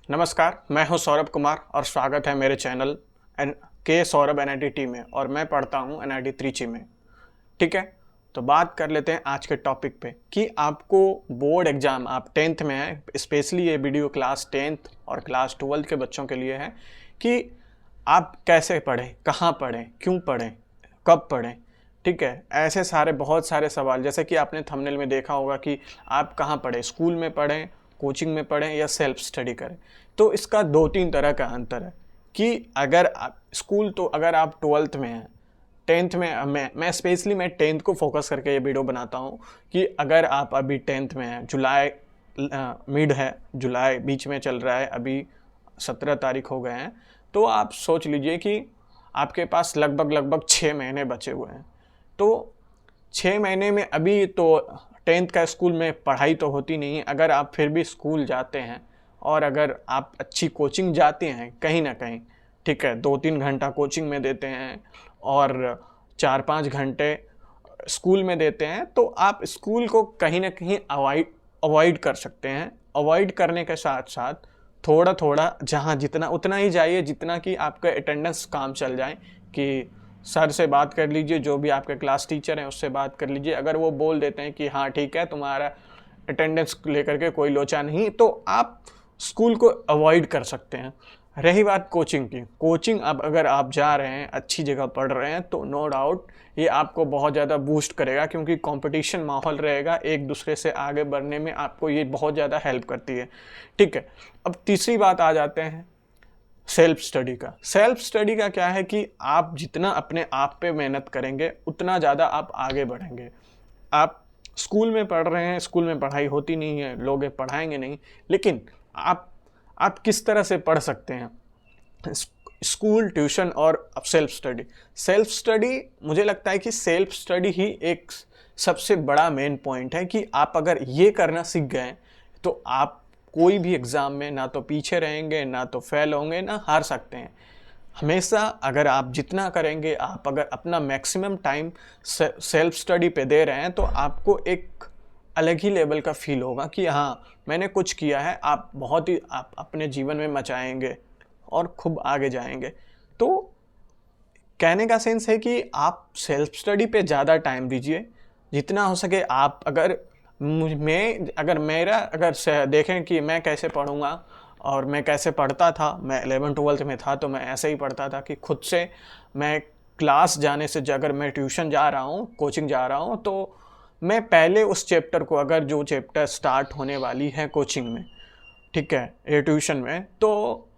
नमस्कार, मैं हूं सौरभ कुमार और स्वागत है मेरे चैनल के सौरभ एनआईटी में और मैं पढ़ता हूं एनआईटी त्रिची में। ठीक है, तो बात कर लेते हैं आज के टॉपिक पे कि आपको बोर्ड एग्जाम, आप 10th में हैं, स्पेशली ये वीडियो क्लास 10th और क्लास 12th के बच्चों के लिए है कि आप कैसे पढ़ें, कहाँ पढ़ें, क्यों पढ़ें, कब पढ़ें। ठीक है, ऐसे सारे बहुत सारे सवाल, जैसे कि आपने थंबनेल में देखा होगा कि आप कहाँ पढ़ें, स्कूल में पढ़ें, कोचिंग में पढ़ें या सेल्फ स्टडी करें। तो इसका 2-3 तरह का अंतर है कि अगर आप स्कूल, तो अगर आप 12th में हैं, 10th में, मैं स्पेशली मैं 10th को फोकस करके ये वीडियो बनाता हूँ कि अगर आप अभी 10th में हैं, जुलाई मिड है, जुलाई बीच में चल रहा है, अभी 17 तारीख हो गए हैं, तो आप सोच लीजिए कि आपके पास लगभग 6 महीने बचे हुए हैं। तो 6 महीने में अभी तो 10th का स्कूल में पढ़ाई तो होती नहीं है। अगर आप फिर भी स्कूल जाते हैं और अगर आप अच्छी कोचिंग जाते हैं कहीं ना कहीं, ठीक है, 2-3 घंटा कोचिंग में देते हैं और 4-5 घंटे स्कूल में देते हैं, तो आप स्कूल को कहीं ना कहीं अवॉइड कर सकते हैं। अवॉइड करने के साथ साथ थोड़ा थोड़ा जहाँ जितना उतना ही जाइए जितना कि आपका अटेंडेंस काम चल जाए। कि सर से बात कर लीजिए, जो भी आपके क्लास टीचर हैं उससे बात कर लीजिए। अगर वो बोल देते हैं कि हाँ ठीक है, तुम्हारा अटेंडेंस लेकर के कोई लोचा नहीं, तो आप स्कूल को अवॉइड कर सकते हैं। रही बात कोचिंग की, कोचिंग अब अगर आप जा रहे हैं, अच्छी जगह पढ़ रहे हैं, तो नो डाउट ये आपको बहुत ज़्यादा बूस्ट करेगा, क्योंकि कंपटीशन माहौल रहेगा, एक दूसरे से आगे बढ़ने में आपको ये बहुत ज़्यादा हेल्प करती है। ठीक है, अब तीसरी बात आ जाते हैं सेल्फ स्टडी का। सेल्फ स्टडी का क्या है कि आप जितना अपने आप पे मेहनत करेंगे उतना ज़्यादा आप आगे बढ़ेंगे। आप स्कूल में पढ़ रहे हैं, स्कूल में पढ़ाई होती नहीं है, लोग पढ़ाएंगे नहीं, लेकिन आप किस तरह से पढ़ सकते हैं, स्कूल, ट्यूशन और अब सेल्फ स्टडी। सेल्फ स्टडी, मुझे लगता है कि सेल्फ स्टडी ही एक सबसे बड़ा मेन पॉइंट है कि आप अगर ये करना सीख गए तो आप कोई भी एग्ज़ाम में ना तो पीछे रहेंगे, ना तो फेल होंगे, ना हार सकते हैं। हमेशा अगर आप जितना करेंगे, आप अगर अपना मैक्सिमम टाइम सेल्फ स्टडी पे दे रहे हैं, तो आपको एक अलग ही लेवल का फील होगा कि हाँ मैंने कुछ किया है। आप बहुत ही आप अपने जीवन में मचाएंगे और खूब आगे जाएंगे। तो कहने का सेंस है कि आप सेल्फ स्टडी पे ज़्यादा टाइम दीजिए जितना हो सके। आप अगर देखें कि मैं कैसे पढ़ूंगा और मैं कैसे पढ़ता था, मैं 11th-12th में था तो मैं ऐसे ही पढ़ता था कि खुद से मैं क्लास जाने से, अगर मैं ट्यूशन जा रहा हूँ, कोचिंग जा रहा हूँ, तो मैं पहले उस चैप्टर को, अगर जो चैप्टर स्टार्ट होने वाली है कोचिंग में, ठीक है, ये ट्यूशन में, तो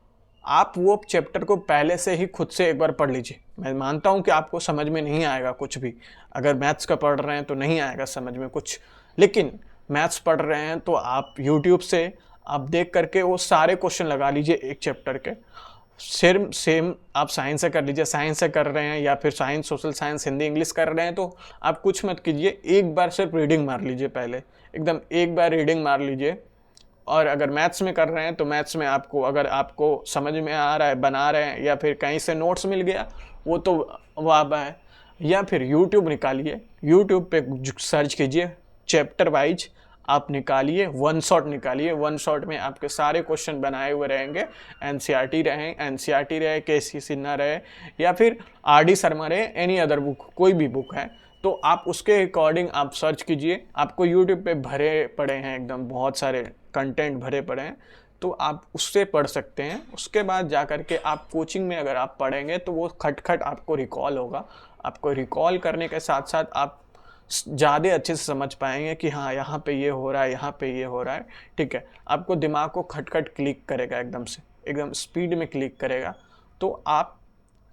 आप वो चैप्टर को पहले से ही खुद से एक बार पढ़ लीजिए। मैं मानता हूँ कि आपको समझ में नहीं आएगा कुछ भी, अगर मैथ्स का पढ़ रहे हैं तो नहीं आएगा समझ में कुछ, लेकिन मैथ्स पढ़ रहे हैं तो आप यूट्यूब से आप देख करके वो सारे क्वेश्चन लगा लीजिए एक चैप्टर के। सेम आप साइंस से कर लीजिए, साइंस से कर रहे हैं या फिर science, social science, Hindi, English कर रहे हैं, तो आप कुछ मत कीजिए, एक बार सिर्फ रीडिंग मार लीजिए, पहले एकदम एक बार रीडिंग मार लीजिए। और अगर मैथ्स में कर रहे हैं तो मैथ्स में आपको, अगर आपको समझ में आ रहा है, बना रहे हैं, या फिर कहीं से नोट्स मिल गया, वो तो वाह है, या फिर यूट्यूब निकालिए, यूट्यूब पे सर्च कीजिए, चैप्टर वाइज आप निकालिए, वन शॉट निकालिए, वन शॉट में आपके सारे क्वेश्चन बनाए हुए रहेंगे। एनसीईआरटी रहे, केसी सिन्हा रहे, या फिर आरडी शर्मा रहे, एनी अदर बुक, कोई भी बुक है, तो आप उसके अकॉर्डिंग आप सर्च कीजिए। आपको यूट्यूब पे भरे पड़े हैं, एकदम बहुत सारे कंटेंट भरे पड़े हैं, तो आप उससे पढ़ सकते हैं। उसके बाद जा कर के आप कोचिंग में अगर आप पढ़ेंगे तो वो खटखट आपको रिकॉल होगा। आपको रिकॉल करने के साथ साथ आप ज़्यादा अच्छे से समझ पाएंगे कि हाँ यहाँ पे ये हो रहा है, यहाँ पे ये हो रहा है। ठीक है, आपको दिमाग को खटखट क्लिक करेगा, एकदम से, एकदम स्पीड में क्लिक करेगा, तो आप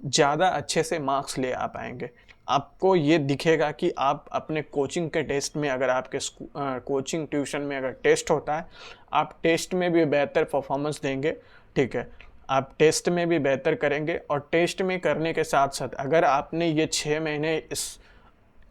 ज़्यादा अच्छे से मार्क्स ले आ पाएंगे। आपको ये दिखेगा कि आप अपने कोचिंग के टेस्ट में, अगर आपके कोचिंग ट्यूशन में अगर टेस्ट होता है, आप टेस्ट में भी बेहतर परफॉर्मेंस देंगे। ठीक है, आप टेस्ट में भी बेहतर करेंगे, और टेस्ट में करने के साथ साथ अगर आपने ये 6 महीने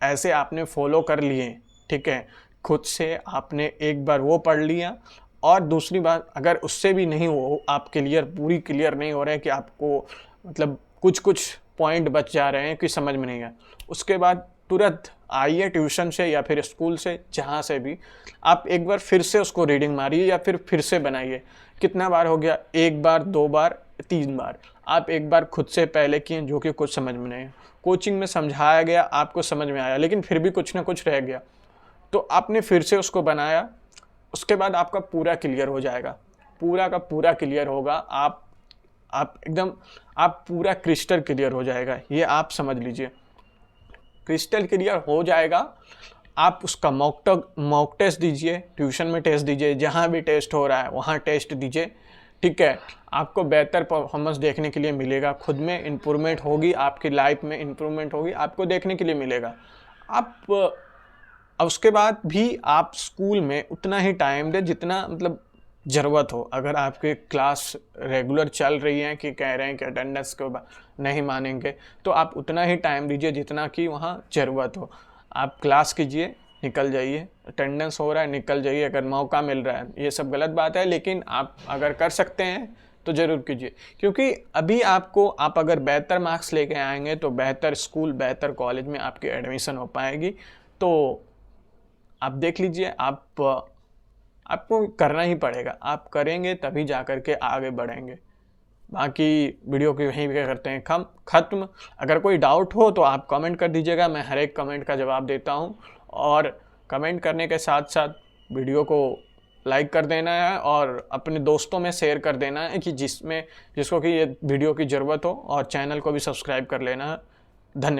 ऐसे आपने फॉलो कर लिए, ठीक है, खुद से आपने एक बार वो पढ़ लिया, और दूसरी बात, अगर उससे भी नहीं हो, आप पूरी क्लियर नहीं हो रहे हैं कि आपको मतलब कुछ कुछ पॉइंट बच जा रहे हैं कि समझ में नहीं आया, उसके बाद तुरंत आइए ट्यूशन से या फिर स्कूल से, जहाँ से भी, आप एक बार फिर से उसको रीडिंग मारिए या फिर से बनाइए। कितना बार हो गया? 1 बार, 2 बार, 3 बार। आप एक बार खुद से पहले किए जो कि कुछ समझ में नहीं, कोचिंग में समझाया गया, आपको समझ में आया, लेकिन फिर भी कुछ ना कुछ रह गया, तो आपने फिर से उसको बनाया, उसके बाद आपका पूरा क्लियर हो जाएगा, पूरा का पूरा क्लियर होगा। आप एकदम, आप पूरा क्रिस्टल क्लियर हो जाएगा, ये आप समझ लीजिए। क्रिस्टल क्लियर हो जाएगा। आप उसका मॉक टेस्ट दीजिए, ट्यूशन में टेस्ट दीजिए, जहाँ भी टेस्ट हो रहा है वहाँ टेस्ट दीजिए, ठीक है। आपको बेहतर परफॉर्मेंस देखने के लिए मिलेगा, खुद में इम्प्रूवमेंट होगी, आपकी लाइफ में इम्प्रूवमेंट होगी, आपको देखने के लिए मिलेगा। अब उसके बाद भी आप स्कूल में उतना ही टाइम दें जितना मतलब ज़रूरत हो। अगर आपके क्लास रेगुलर चल रही हैं कि कह रहे हैं कि अटेंडेंस को नहीं मानेंगे, तो आप उतना ही टाइम दीजिए जितना कि वहाँ ज़रूरत हो। आप क्लास कीजिए, निकल जाइए, अटेंडेंस हो रहा है निकल जाइए, अगर मौका मिल रहा है। ये सब गलत बात है, लेकिन आप अगर कर सकते हैं तो ज़रूर कीजिए, क्योंकि अभी आप अगर बेहतर मार्क्स लेके आएंगे तो बेहतर स्कूल, बेहतर कॉलेज में आपकी एडमिशन हो पाएगी। तो आप देख लीजिए, आपको करना ही पड़ेगा, आप करेंगे तभी जा कर के आगे बढ़ेंगे। बाकी वीडियो को यहीं पे करते हैं ख़त्म। अगर कोई डाउट हो तो आप कमेंट कर दीजिएगा, मैं हर एक कमेंट का जवाब देता हूं। और कमेंट करने के साथ साथ वीडियो को लाइक कर देना है और अपने दोस्तों में शेयर कर देना है कि जिसको कि ये वीडियो की ज़रूरत हो, और चैनल को भी सब्सक्राइब कर लेना है। धन्यवाद।